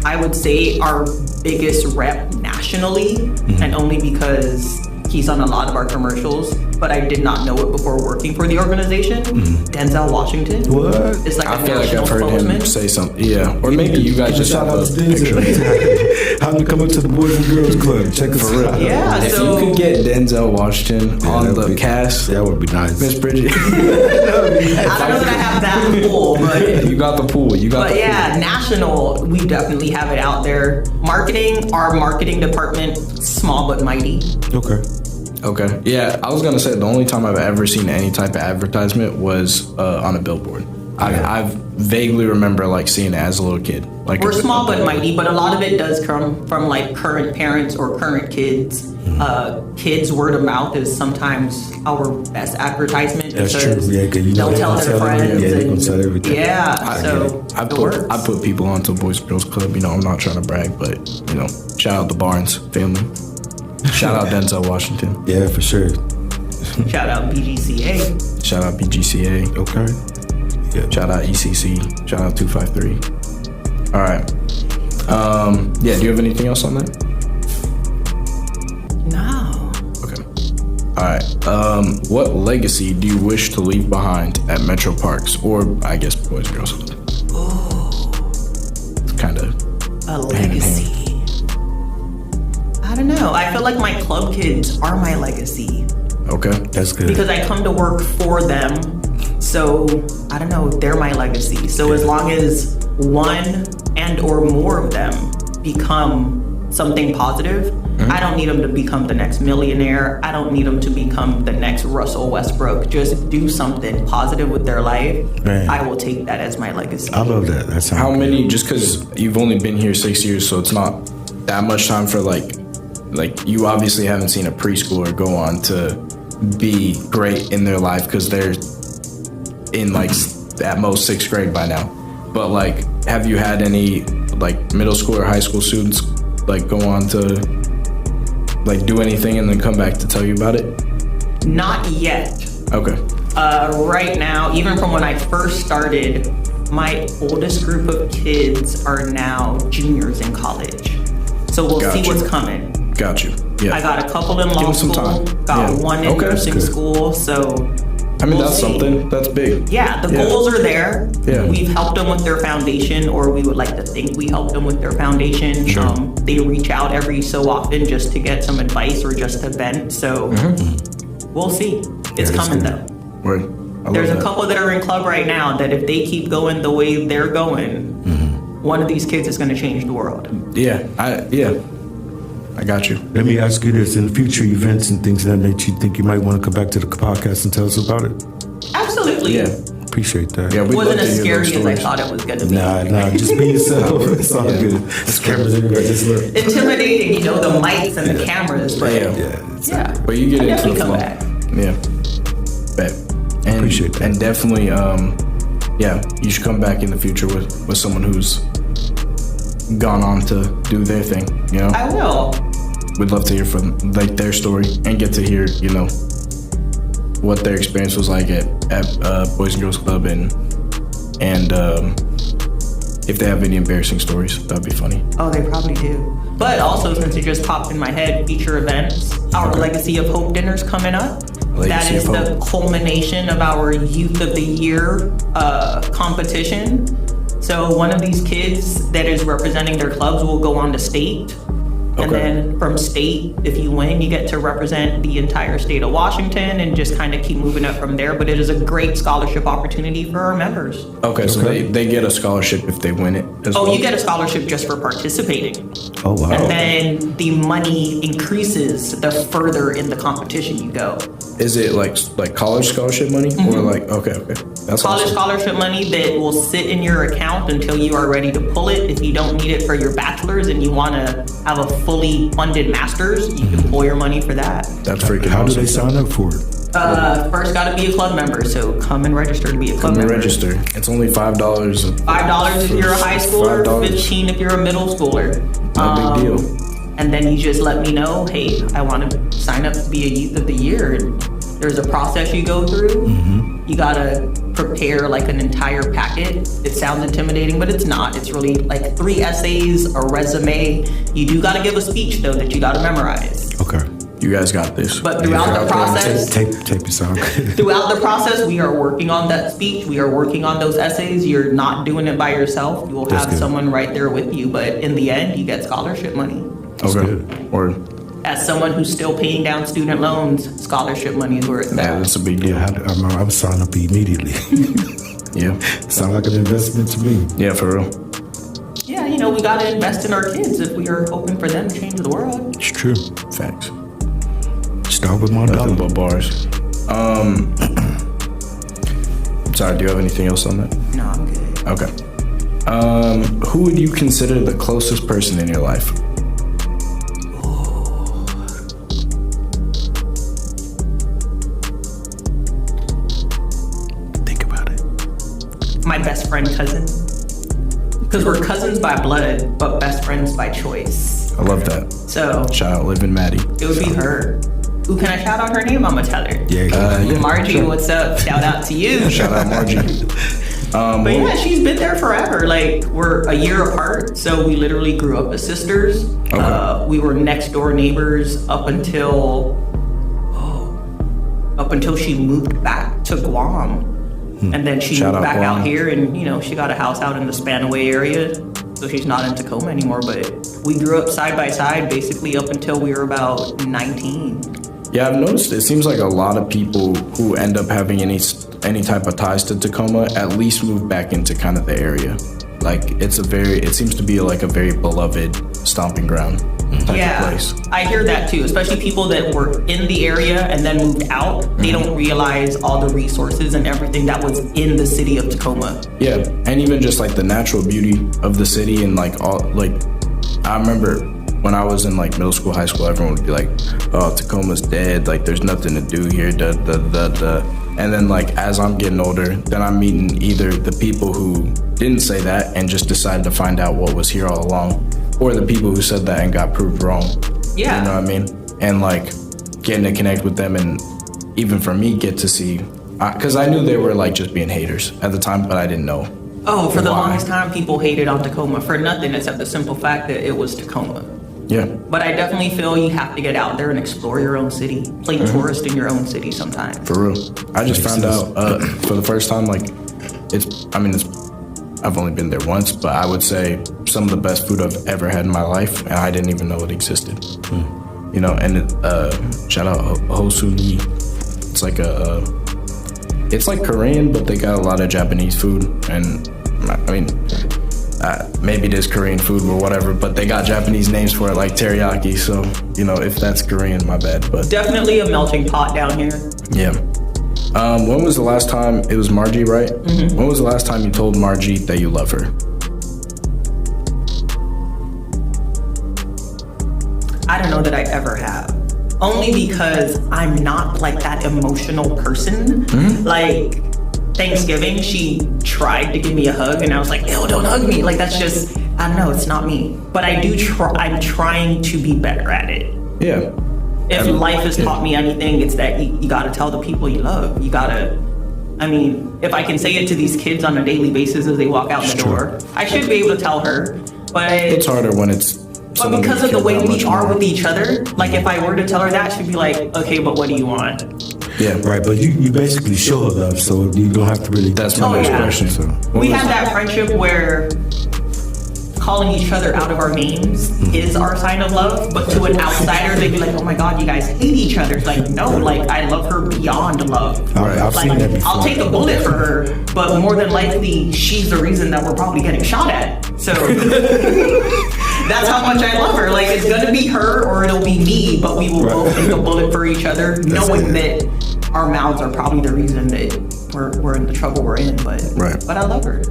Speaker 2: I would say our biggest rep nationally, and only because he's on a lot of our commercials, but I did not know it before working for the organization. Denzel Washington.
Speaker 3: What?
Speaker 2: It's like
Speaker 1: I
Speaker 2: a
Speaker 1: feel like
Speaker 2: national
Speaker 1: I've heard
Speaker 2: spokesman.
Speaker 1: him say something. Yeah, or maybe you guys just have
Speaker 3: shout out
Speaker 1: a
Speaker 3: to
Speaker 1: picture.
Speaker 3: Denzel. How to come up to the Boys and Girls Club? Check us out.
Speaker 2: Yeah,
Speaker 1: If
Speaker 2: so
Speaker 1: you could get Denzel Washington on
Speaker 3: that would
Speaker 1: the
Speaker 3: be-
Speaker 1: cast,
Speaker 3: That would be nice.
Speaker 1: Miss BriGid,
Speaker 2: I don't know that I have that full, but
Speaker 1: you got the pool. You got
Speaker 2: But
Speaker 1: the
Speaker 2: yeah, national, we definitely have it out there. Marketing, our marketing department, small but mighty.
Speaker 3: Okay.
Speaker 1: Okay. Yeah, I was gonna say the only time I've ever seen any type of advertisement was on a billboard. I vaguely remember like seeing it as a little kid. Like
Speaker 2: we're small but mighty, but a lot of it does come from like current parents or current kids. Kids' word of mouth is sometimes our best advertisement.
Speaker 3: That's true. Yeah,
Speaker 2: they'll tell their friends.
Speaker 3: Yeah, they're gonna tell everything.
Speaker 2: Yeah,
Speaker 1: I put people onto Boys and Girls Club. You know, I'm not trying to brag, but you know, shout out the Barnes family. Shout out Denzel Washington.
Speaker 3: Yeah, for sure.
Speaker 2: Shout out BGCA.
Speaker 1: Shout out BGCA.
Speaker 3: Okay. Yeah.
Speaker 1: Shout out ECC. Shout out 253. All right. Yeah. Do you have anything else on that?
Speaker 2: No.
Speaker 1: Okay. All right. What legacy do you wish to leave behind at Metro Parks, or I guess Boys and Girls Club?
Speaker 2: Oh.
Speaker 1: It's kind of
Speaker 2: a legacy. I don't know. I feel like my club kids are my legacy.
Speaker 1: Okay.
Speaker 3: That's good.
Speaker 2: Because I come to work for them. So, I don't know, they're my legacy. So as long as one and or more of them become something positive, I don't need them to become the next millionaire. I don't need them to become the next Russell Westbrook. Just do something positive with their life.
Speaker 3: Man.
Speaker 2: I will take that as my legacy.
Speaker 3: I love that. That's
Speaker 1: how many, just because you've only been here 6 years, so it's not that much time for like you obviously haven't seen a preschooler go on to be great in their life because they're in like at most 6th grade by now. But like, have you had any like middle school or high school students like go on to like do anything and then come back to tell you about it?
Speaker 2: Not yet.
Speaker 1: Okay.
Speaker 2: Right now, even from when I first started, my oldest group of kids are now juniors in college. So we'll see what's coming.
Speaker 1: Got you. Yeah.
Speaker 2: I got a couple in law school, got one in nursing school, so
Speaker 1: I mean, that's something. That's big.
Speaker 2: Yeah, the goals are there.
Speaker 1: Yeah.
Speaker 2: We've helped them with their foundation, or we would like to think we helped them with their foundation.
Speaker 1: Sure.
Speaker 2: They reach out every so often just to get some advice or just to vent. So we'll see. It's coming though.
Speaker 1: Right.
Speaker 2: There's a couple that are in club right now that if they keep going the way they're going, one of these kids is going to change the world.
Speaker 1: Yeah. I got you.
Speaker 3: Let me ask you this: in future events and things of that nature, you think you might want to come back to the podcast and tell us about it?
Speaker 2: Absolutely.
Speaker 1: Yeah.
Speaker 3: Appreciate that.
Speaker 1: Yeah,
Speaker 2: it wasn't as scary as I thought it was going to be.
Speaker 3: Nah, just be yourself. It's all good. There's cameras everywhere. Just look.
Speaker 2: Intimidating, you know, the mics and the cameras, but
Speaker 1: yeah. But you get into the flow.
Speaker 2: Back.
Speaker 1: Yeah. Bet. And,
Speaker 3: appreciate that.
Speaker 1: And definitely, you should come back in the future with someone who's gone on to do their thing, you know?
Speaker 2: I will.
Speaker 1: We'd love to hear from like their story and get to hear, you know, what their experience was like at Boys and Girls Club and if they have any embarrassing stories, that'd be funny.
Speaker 2: Oh, they probably do. But also, since it just popped in my head, feature events, our Legacy of Hope dinner's coming up. That is the culmination of our Youth of the Year competition. So one of these kids that is representing their clubs will go on to state. And then from state, if you win, you get to represent the entire state of Washington and just kind of keep moving up from there. But it is a great scholarship opportunity for our members.
Speaker 1: Okay, so they get a scholarship if they win it as well?
Speaker 2: Oh, you get a scholarship just for participating.
Speaker 3: Oh, wow.
Speaker 2: And then the money increases the further in the competition you go.
Speaker 1: Is it like college scholarship money? Or like, okay. That's
Speaker 2: college
Speaker 1: awesome.
Speaker 2: Scholarship money that will sit in your account until you are ready to pull it. If you don't need it for your bachelor's and you want to have a fully funded master's, you can pull your money for that.
Speaker 1: That's freaking
Speaker 3: How
Speaker 1: awesome.
Speaker 3: do they sign up for it?
Speaker 2: First got to be a club member, so come and register to be a club member.
Speaker 1: Register. It's only $5.
Speaker 2: $5 if you're a high schooler, $15 if you're a middle schooler.
Speaker 1: No big deal.
Speaker 2: And then you just let me know, hey, I want to sign up to be a Youth of the Year. And there's a process you go through. You gotta prepare like an entire packet. It sounds intimidating, but it's not. It's really like 3 essays, a resume. You do gotta give a speech though that you gotta memorize.
Speaker 3: Okay.
Speaker 1: You guys got this.
Speaker 2: But throughout the process,
Speaker 3: Tape your song.
Speaker 2: throughout the process, we are working on that speech. We are working on those essays. You're not doing it by yourself. You will have someone right there with you. But in the end, you get scholarship money.
Speaker 1: Okay. Or
Speaker 2: as someone who's still paying down student loans, scholarship money is where it's at.
Speaker 1: yeah, that's a big deal.
Speaker 3: I would sign up immediately.
Speaker 1: Yeah.
Speaker 3: Sound like an investment to me.
Speaker 1: Yeah, for real.
Speaker 2: Yeah, you know, we gotta invest in our kids if we are hoping for them to change the world.
Speaker 3: It's true.
Speaker 1: Facts.
Speaker 3: Start with my
Speaker 1: Nothing
Speaker 3: dollar.
Speaker 1: but bars. Sorry, do you have anything else on that?
Speaker 2: No, I'm good.
Speaker 1: Okay. Who would you consider the closest person in your life?
Speaker 3: Think about it.
Speaker 2: My best friend cousin. Because we're cousins by blood, but best friends by choice.
Speaker 1: I love that.
Speaker 2: So
Speaker 1: Shout out Liv and Maddie.
Speaker 2: it would be her. Ooh, can I shout out her name? I'm gonna tell her.
Speaker 3: Yeah.
Speaker 2: Margie,
Speaker 1: sure.
Speaker 2: what's up? Shout out to you.
Speaker 1: Shout out Margie.
Speaker 2: But yeah, she's been there forever. Like, we're a year apart, so we literally grew up as sisters.
Speaker 1: Okay.
Speaker 2: We were next door neighbors up until she moved back to Guam. And then she
Speaker 1: Shout
Speaker 2: moved
Speaker 1: out
Speaker 2: back
Speaker 1: Guam.
Speaker 2: out here, and she got a house out in the Spanaway area. So she's not in Tacoma anymore, but we grew up side by side basically up until we were about 19.
Speaker 1: Yeah, I've noticed it seems like a lot of people who end up having any type of ties to Tacoma at least move back into kind of the area. Like it seems to be like a very beloved stomping ground type of place.
Speaker 2: I hear that too, especially people that were in the area and then moved out. They don't realize all the resources and everything that was in the city of Tacoma.
Speaker 1: Yeah, and even just like the natural beauty of the city and like all like I remember when I was in like middle school, high school, everyone would be like, "Oh, Tacoma's dead. Like there's nothing to do here." And then like as I'm getting older, then I'm meeting either the people who didn't say that and just decided to find out what was here all along, or the people who said that and got proved wrong.
Speaker 2: Yeah.
Speaker 1: You know what I mean? And like getting to connect with them and even for me get to see, because I knew they were like just being haters at the time, but I didn't know.
Speaker 2: Oh, for the
Speaker 1: Why?
Speaker 2: longest time, people hated on Tacoma for nothing except the simple fact that it was Tacoma.
Speaker 1: Yeah.
Speaker 2: But I definitely feel you have to get out there and explore your own city, play tourist in your own city sometimes.
Speaker 1: For real. I just found out for the first time, like, I've only been there once, but I would say some of the best food I've ever had in my life, and I didn't even know it existed. You know, and shout out Hosuni. It's like Korean, but they got a lot of Japanese food, and I mean, maybe it is Korean food or whatever, but they got Japanese names for it, like teriyaki. So, you know, if that's Korean, my bad. But
Speaker 2: Definitely a melting pot down here.
Speaker 1: yeah. When was the last time, it was Margie, right? Mm-hmm. When was the last time you told Margie that you love her?
Speaker 2: I don't know that I ever have. Only because I'm not like that emotional person.
Speaker 1: Mm-hmm.
Speaker 2: Like Thanksgiving, she tried to give me a hug and I was like, ew, don't hug me. Like that's just, I don't know, it's not me. But I do I'm trying to be better at it.
Speaker 1: Yeah.
Speaker 2: If life has taught me anything, it's that you gotta tell the people you love. You gotta, I mean, if I can say it to these kids on a daily basis as they walk out the door, I should be able to tell her. But
Speaker 1: It's harder when it's
Speaker 2: But because of the way we are with each other, like if I were to tell her that, she'd be like, okay, but what do you want?
Speaker 1: Yeah.
Speaker 3: Right, but you basically show her love, so you don't have to really.
Speaker 1: That's my
Speaker 2: Oh,
Speaker 1: next
Speaker 2: yeah.
Speaker 1: question. So
Speaker 2: We have that friendship where calling each other out of our names is our sign of love, but to an outsider, they'd be like, oh my God, you guys hate each other. It's like, no, like I love her beyond love.
Speaker 3: I've
Speaker 2: Like,
Speaker 3: seen that before.
Speaker 2: I'll take a bullet for her, but more than likely, she's the reason that we're probably getting shot at. So that's how much I love her. Like it's gonna be her or it'll be me, but we will both take a bullet for each other, knowing that our mouths are probably the reason that we're in the trouble we're in. But I love her.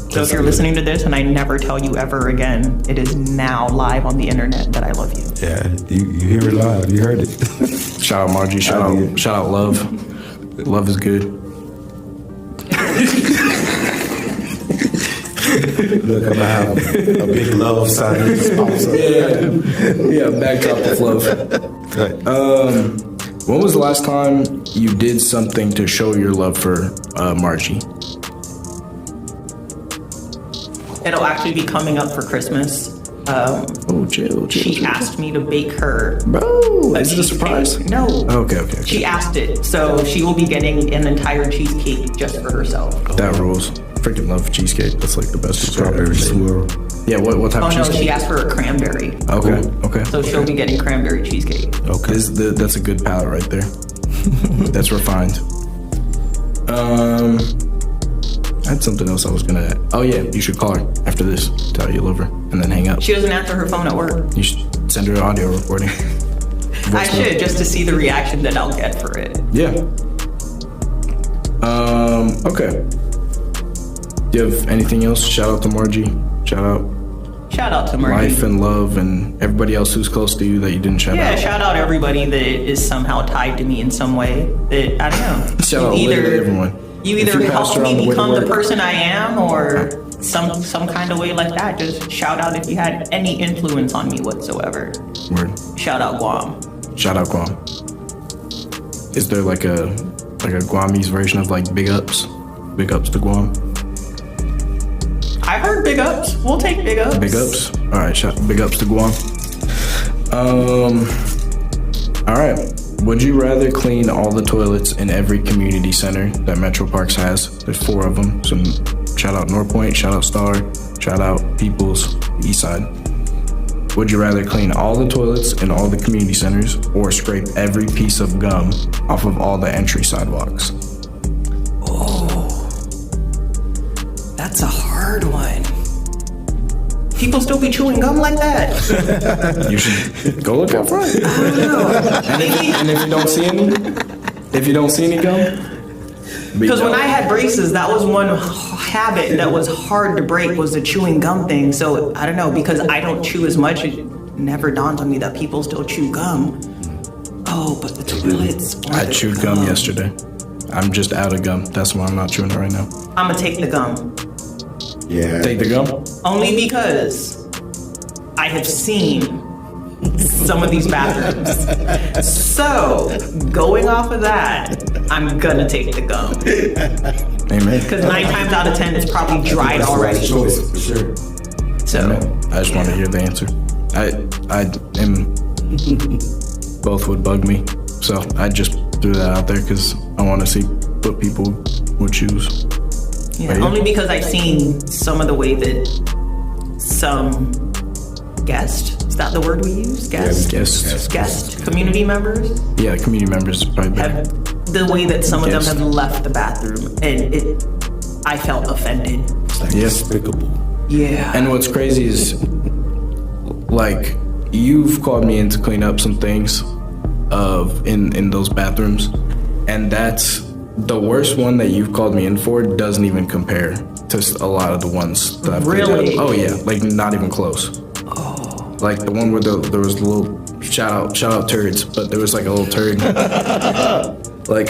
Speaker 2: So if you're listening to this and I never tell you ever again, it is now live on the internet that I love you.
Speaker 3: Yeah, you hear it live. You heard it.
Speaker 1: shout out Margie. Shout out Love. Love is good.
Speaker 3: Look, I'm gonna have a big love sign that just pops up.
Speaker 1: Yeah, backdrop of love.
Speaker 3: Right.
Speaker 1: When was the last time you did something to show your love for Margie?
Speaker 2: It'll actually be coming up for Christmas.
Speaker 1: Chill.
Speaker 2: She asked me to bake her.
Speaker 1: Bro, is it a surprise?
Speaker 2: No.
Speaker 1: Okay.
Speaker 2: She asked it, so she will be getting an entire cheesecake just for herself.
Speaker 1: That rules. Freaking love cheesecake. That's like the best
Speaker 3: Strawberry swirl.
Speaker 1: Yeah, what type
Speaker 2: Oh
Speaker 1: of
Speaker 2: no,
Speaker 1: cheesecake?
Speaker 2: she asked for a cranberry.
Speaker 1: Okay.
Speaker 2: So she'll be getting cranberry cheesecake.
Speaker 1: Okay. That's a good palate right there. That's refined. I had something else I was gonna. Oh yeah, you should call her after this. Tell her you love her, and then hang up.
Speaker 2: She doesn't answer her phone at work.
Speaker 1: You should send her an audio recording.
Speaker 2: I should, just to see the reaction that I'll get for it.
Speaker 1: Yeah. Okay. Do you have anything else? Shout out to Margie. Shout out
Speaker 2: to Margie.
Speaker 1: Life and Love and everybody else who's close to you that you didn't shout out.
Speaker 2: Yeah, shout out everybody that is somehow tied to me in some way. That I don't know.
Speaker 1: Shout out literally everyone.
Speaker 2: You either help me become the person I am, or some kind of way like that. Just shout out if you had any influence on me whatsoever.
Speaker 1: Word.
Speaker 2: Shout out Guam.
Speaker 1: Shout out Guam. Is there like a Guamese version of like big ups? Big ups to Guam.
Speaker 2: I heard big ups. We'll take big ups.
Speaker 1: Big ups. All right. Big ups to Guam. All right. Would you rather clean all the toilets in every community center that Metro Parks has? There's 4 of them. So shout out North Point, shout out Star, shout out Peoples, Eastside. Would you rather clean all the toilets in all the community centers or scrape every piece of gum off of all the entry sidewalks?
Speaker 2: Oh, that's a hard one. People still be chewing gum like that.
Speaker 1: You should go look out front.
Speaker 2: I don't know.
Speaker 1: And if you don't see any gum,
Speaker 2: because when I had braces, that was one habit that was hard to break, was the chewing gum thing. So I don't know, because I don't chew as much, it never dawned on me that people still chew gum. Oh, but the toilets.
Speaker 1: I chewed gum yesterday. I'm just out of gum. That's why I'm not chewing it right now.
Speaker 2: I'm gonna take the gum.
Speaker 3: Yeah.
Speaker 1: Take the gum?
Speaker 2: Only because I have seen some of these bathrooms. So, going off of that, I'm gonna take the gum.
Speaker 1: Amen.
Speaker 2: Because 9 times out of 10, it's probably dried already.
Speaker 3: Choice, for sure.
Speaker 2: So,
Speaker 1: Amen. I just want to hear the answer. I am. Both would bug me. So, I just threw that out there because I want to see what people would choose.
Speaker 2: yeah, only because I've seen some of the way that some guest, is that the word we use? Guest community members?
Speaker 1: Yeah, community members probably better.
Speaker 2: Have the way that some of them have left the bathroom, and I felt offended.
Speaker 3: It's like despicable.
Speaker 2: Yeah.
Speaker 1: And what's crazy is, like, you've called me in to clean up some things in those bathrooms, and that's the worst one that you've called me in for doesn't even compare to a lot of the ones that I've cleaned
Speaker 2: Really?
Speaker 1: up. Oh yeah, like not even close.
Speaker 2: Oh.
Speaker 1: Like the one where there was a little shout out turds, but there was like a little turd. Like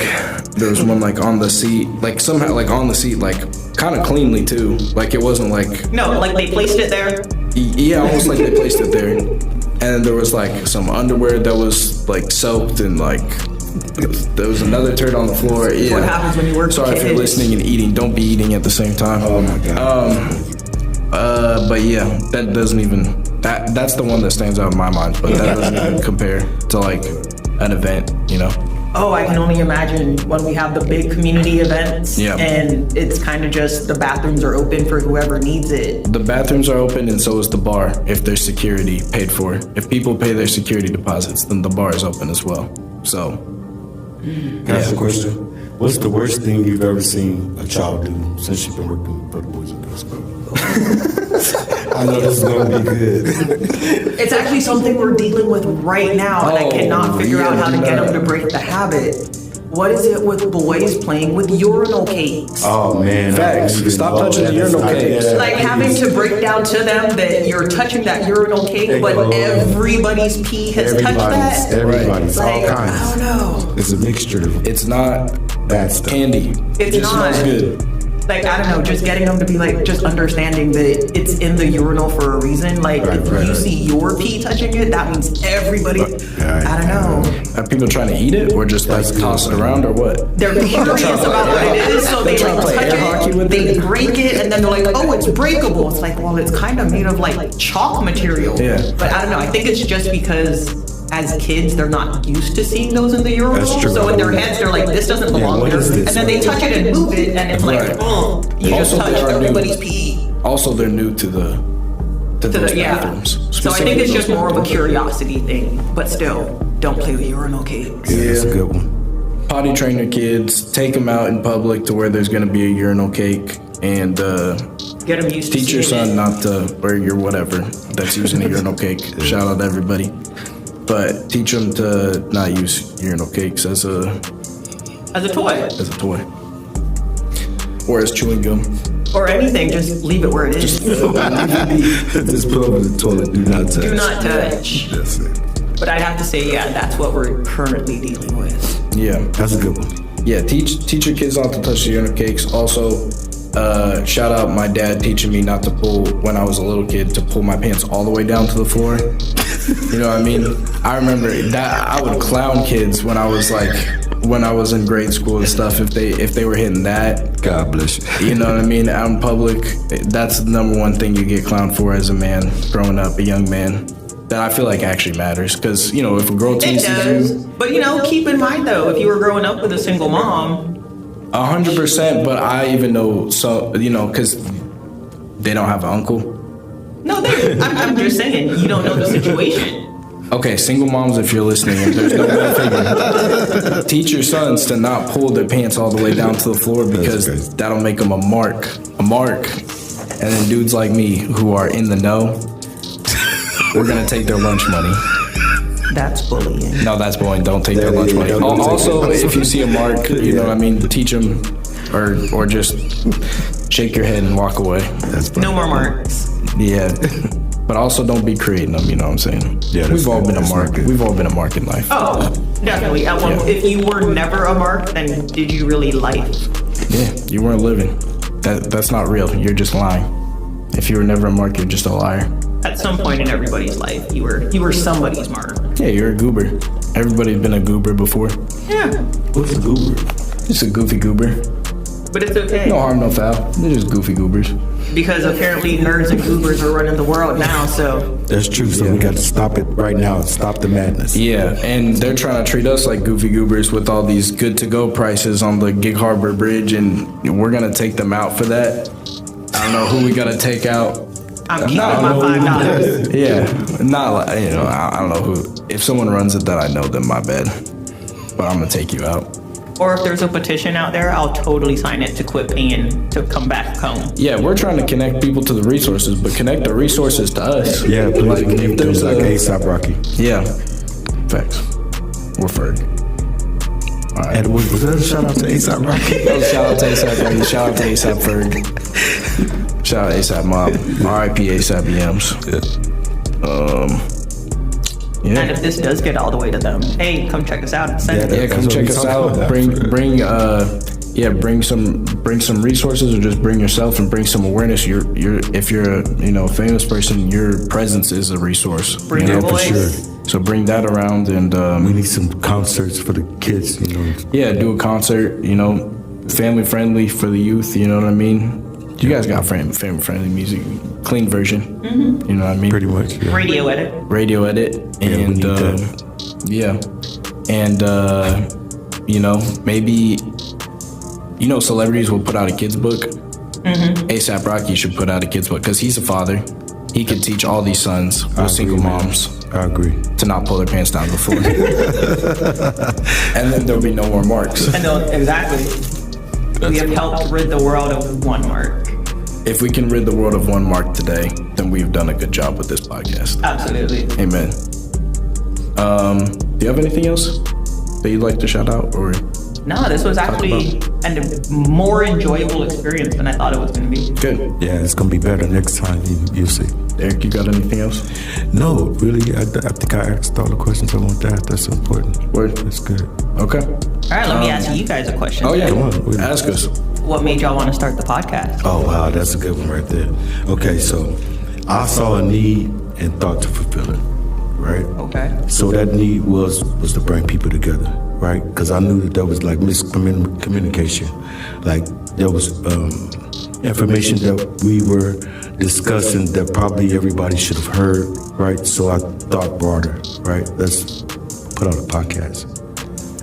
Speaker 1: there was one like on the seat, like somehow like on the seat, like kind of cleanly too. Like it wasn't like
Speaker 2: No, like they placed it there?
Speaker 1: yeah, almost like they placed it there. And there was like some underwear that was like soaked and like there was another turd on the floor. Yeah.
Speaker 2: What happens when you work
Speaker 1: Sorry
Speaker 2: with
Speaker 1: if you're
Speaker 2: kids?
Speaker 1: listening and eating. Don't be eating at the same time.
Speaker 3: Oh my god.
Speaker 1: But yeah, that doesn't even that's the one that stands out in my mind. But that doesn't even compare to like an event, you know.
Speaker 2: Oh, I can only imagine when we have the big community events,
Speaker 1: Yeah.
Speaker 2: and it's kind of just the bathrooms are open for whoever needs it.
Speaker 1: The bathrooms are open and so is the bar if there's security paid for. If people pay their security deposits, then the bar is open as well. So
Speaker 3: Can I ask a question? What's the worst thing you've ever seen a child do since you've been working for the Boys and Girls Club? I know this is gonna be good.
Speaker 2: It's actually something we're dealing with right now, and I cannot figure out how to get them to break the habit. What is it with boys playing with urinal cakes?
Speaker 3: Oh man.
Speaker 1: Facts. Stop touching the urinal cakes.
Speaker 2: Like having to break down to them that you're touching that urinal cake, but everybody's pee has touched that.
Speaker 3: Everybody's all
Speaker 2: Like,
Speaker 3: kinds.
Speaker 2: I don't know.
Speaker 3: It's a mixture of
Speaker 1: it's not
Speaker 3: bad stuff.
Speaker 1: candy.
Speaker 2: It's
Speaker 1: it
Speaker 2: not.
Speaker 1: smells good.
Speaker 2: Like, I don't know, just getting them to be like, just understanding that it's in the urinal for a reason. Like, if you see your pee touching it, that means everybody, I don't know.
Speaker 1: Are people trying to eat it or just like toss it around or what?
Speaker 2: They're curious about what it is, so they like
Speaker 1: play
Speaker 2: touch
Speaker 1: air hockey
Speaker 2: it,
Speaker 1: with
Speaker 2: they
Speaker 1: it?
Speaker 2: break it, and then they're like, oh, it's breakable. It's like, well, it's kind of made of like chalk material.
Speaker 1: Yeah.
Speaker 2: But I don't know, I think it's just because as kids, they're not used to seeing those in the urinal.
Speaker 3: That's true.
Speaker 2: So in their heads, they're like, this doesn't belong
Speaker 3: what
Speaker 2: here.
Speaker 3: is this?
Speaker 2: And then they touch it and move it, and it's like,
Speaker 1: Right.
Speaker 2: oh, you
Speaker 1: Also,
Speaker 2: just
Speaker 1: they
Speaker 2: touched
Speaker 1: are new.
Speaker 2: everybody's pee.
Speaker 1: Also, they're new to those bathrooms.
Speaker 2: So I think it's just more of a curiosity thing, but still, don't play with urinal cakes.
Speaker 3: Yeah, that's a good one.
Speaker 1: Potty train your kids, take them out in public to where there's going to be a urinal cake, and
Speaker 2: Get them used to
Speaker 1: teach your
Speaker 2: seeing
Speaker 1: son
Speaker 2: it.
Speaker 1: not to, or your whatever that's using a urinal cake. Shout out to everybody. but teach them to not use urinal cakes as a
Speaker 2: toy.
Speaker 1: Or as chewing gum.
Speaker 2: Or anything, just leave it where it is.
Speaker 3: Just put over the toilet. Do not touch.
Speaker 2: Do not touch.
Speaker 3: That's it.
Speaker 2: But I'd have to say, yeah, that's what we're currently dealing with.
Speaker 1: Yeah,
Speaker 3: that's a good one.
Speaker 1: Yeah, teach your kids not to touch the urinal cakes. Also, shout out my dad teaching me not to pull, when I was a little kid, to pull my pants all the way down to the floor. You know what I mean? I remember that I would clown kids when I was in grade school and stuff if they were hitting that.
Speaker 3: God bless you.
Speaker 1: You know what I mean? Out in public, that's the number one thing you get clowned for as a man growing up, a young man. That I feel like actually matters, because if a girl teases you,
Speaker 2: but keep in mind though, if you were growing up with a single mom,
Speaker 1: 100%. But I even know because they don't have an uncle.
Speaker 2: No, I'm just saying you don't know the situation.
Speaker 1: Okay, single moms, if you're listening, and there's no way figure, teach your sons to not pull their pants all the way down to the floor, because that'll make them a mark. And then dudes like me who are in the know, we're gonna take their lunch money.
Speaker 2: That's bullying.
Speaker 1: No, that's bullying. Don't take their lunch money. Also, if you see a mark, you know what I mean, teach them, or just shake your head and walk away.
Speaker 2: No more marks.
Speaker 1: Yeah. But also don't be creating them, you know what I'm saying?
Speaker 3: Yeah,
Speaker 1: we've all been a mark. We've all been a mark in life.
Speaker 2: Oh, definitely. If you were never a mark, then did you really life?
Speaker 1: Yeah, you weren't living. That's not real. You're just lying. If you were never a mark, you're just a liar.
Speaker 2: At some point in everybody's life, you were somebody's mark.
Speaker 1: Yeah, you're a goober. Everybody's been a goober before.
Speaker 2: Yeah.
Speaker 3: What's a goober?
Speaker 1: Just a goofy goober.
Speaker 2: But it's okay.
Speaker 1: No harm, no foul. They're just goofy goobers.
Speaker 2: Because apparently nerds and goobers are running the world now, so.
Speaker 3: That's true, so we got to stop it right now. Stop the madness.
Speaker 1: Yeah, and they're trying to treat us like goofy goobers with all these good-to-go prices on the Gig Harbor Bridge, and we're going to take them out for that. I don't know who we got to take out.
Speaker 2: I'm keeping my $5.
Speaker 1: Yeah, not I don't know who. If someone runs it that I know, then my bad. But I'm going to take you out.
Speaker 2: Or if there's a petition out there, I'll totally sign it to quit paying to come back home.
Speaker 1: Yeah, we're trying to connect people to the resources, but connect the resources to us.
Speaker 3: Yeah, please connect them like ASAP Rocky.
Speaker 1: Yeah, facts. We're Ferg. All right.
Speaker 3: And was that a shout out to ASAP Rocky?
Speaker 1: Shout out to ASAP Rocky. Shout out to ASAP Ferg. Shout out ASAP Mob. RIP ASAP EMs. Yeah.
Speaker 2: And if this does get all the way to them, hey, come check us out.
Speaker 1: Come check us out. Bring some resources, or just bring yourself and bring some awareness. If you're a famous person, your presence is a resource.
Speaker 2: Bring your voice.
Speaker 3: For sure.
Speaker 1: So bring that around, and
Speaker 3: we need some concerts for the kids.
Speaker 1: Yeah, do a concert. Family friendly for the youth. You know what I mean? You guys got family friendly music, clean version. Mm-hmm. You know what I mean?
Speaker 3: Pretty much. Yeah.
Speaker 2: Radio edit,
Speaker 1: and maybe celebrities will put out a kids book. Mm-hmm. ASAP Rocky should put out a kids book, because he's a father. He could teach all these sons with single moms.
Speaker 3: I agree.
Speaker 1: To not pull their pants down to the floor. And then there'll be no more marks.
Speaker 2: Exactly. We have helped rid the world of one mark.
Speaker 1: If we can rid the world of one mark today, then we've done a good job with this podcast.
Speaker 2: Absolutely.
Speaker 1: Amen. Do you have anything else that you'd like to shout out, or?
Speaker 2: No, this was actually a more enjoyable experience than I thought it was going to be.
Speaker 1: Good.
Speaker 3: Yeah, it's going to be better next time. You'll see.
Speaker 1: Eric, you got anything else?
Speaker 3: No, really. I think I asked all the questions I want to ask. That's important.
Speaker 1: Word.
Speaker 3: That's good.
Speaker 1: Okay.
Speaker 2: All right, let me ask you guys a question.
Speaker 1: Oh, yeah.
Speaker 3: Come on.
Speaker 1: Ask us.
Speaker 2: What made y'all want to start the podcast?
Speaker 3: Oh, wow. That's a good one right there. Okay, so I saw a need and thought to fulfill it, right?
Speaker 2: Okay.
Speaker 3: So that need was to bring people together, right? Because I knew that there was like miscommunication. Like there was information that we were discussing that probably everybody should have heard, right? So I thought broader, right? Let's put out a podcast.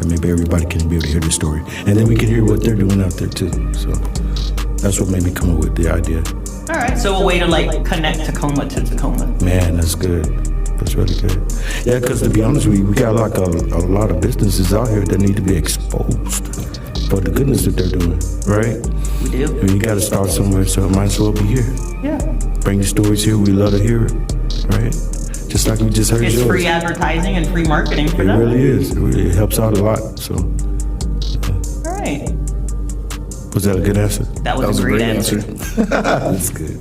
Speaker 3: And maybe everybody can be able to hear the story. And then we can hear what they're doing out there too. So that's what made me come up with the idea.
Speaker 2: All right, so a way to connect Tacoma to Tacoma.
Speaker 3: Man, that's good. That's really good. Yeah, because to be honest with you, we got like a lot of businesses out here that need to be exposed for the goodness that they're doing, right?
Speaker 2: We do.
Speaker 3: I mean, you got to start somewhere, so it might as well be here.
Speaker 2: Yeah.
Speaker 3: Bring your stories here. We love to hear it, right? just like we just heard
Speaker 2: It's
Speaker 3: yours.
Speaker 2: free advertising and free marketing for
Speaker 3: It
Speaker 2: them.
Speaker 3: really is. It helps out a lot. So,
Speaker 2: All right.
Speaker 3: was that a good answer?
Speaker 2: That was a great answer.
Speaker 3: That's good.